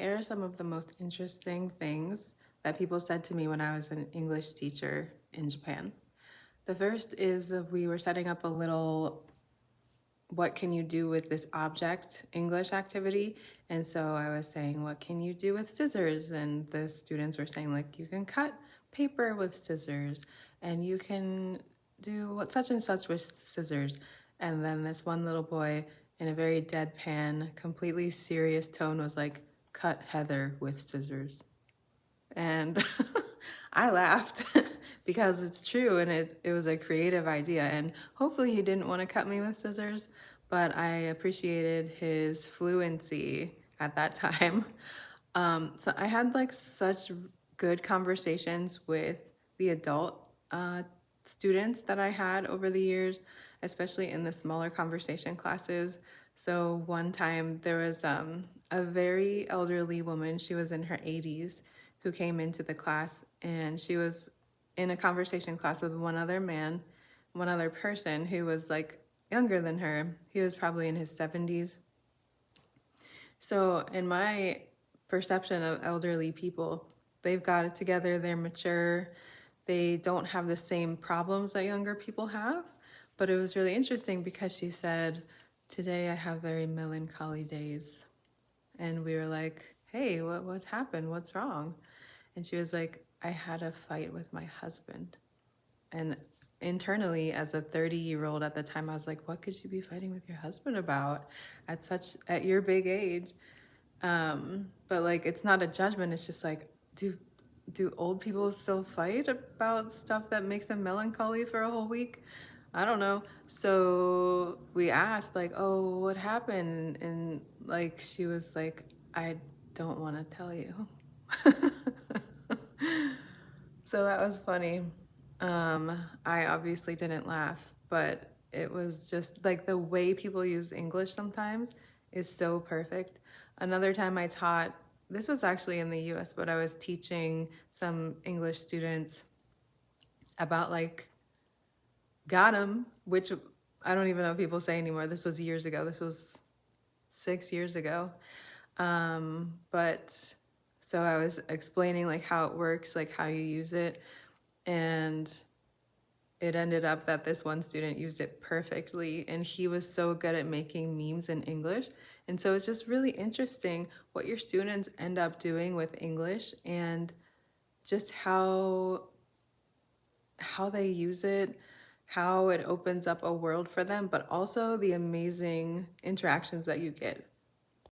Here are some of the most interesting things that people said to me when I was an English teacher in Japan. The first is that we were setting up a little what can you do with this object English activity. And so I was saying, what can you do with scissors? And the students were saying, like, you can cut paper with scissors and you can do what such and such with scissors. And then this one little boy, in a very deadpan, completely serious tone, was like, cut heather with scissors. And I laughed because it's true and it was a creative idea. And hopefully he didn't want to cut me with scissors, but I appreciated his fluency at that time. So I had like such good conversations with the adult students that I had over the years, especially in the smaller conversation classes. So one time there was a very elderly woman, she was in her 80s, who came into the class, and she was in a conversation class with one other man, one other person who was like younger than her. He was probably in his 70s. So in my perception of elderly people, they've got it together, they're mature, they don't have the same problems that younger people have. But it was really interesting because she said, today I have very melancholy days. And we were like, hey, what happened? What's wrong? And she was like, I had a fight with my husband. And internally, as a 30-year-old at the time, I was like, what could you be fighting with your husband about at your big age? But like, it's not a judgment. It's just like, do old people still fight about stuff that makes them melancholy for a whole week? I don't know. So we asked like, oh, what happened? And like, she was like, I don't want to tell you. So that was funny. I obviously didn't laugh, but it was just like the way people use English sometimes is so perfect. Another time I taught, this was actually in the US, but I was teaching some English students about like got 'em, which I don't even know if people say anymore. This was years ago. This was 6 years ago. But so I was explaining like how it works, like how you use it. And it ended up that this one student used it perfectly, and he was so good at making memes in English. And so it's just really interesting what your students end up doing with English and just how they use it, how it opens up a world for them, but also the amazing interactions that you get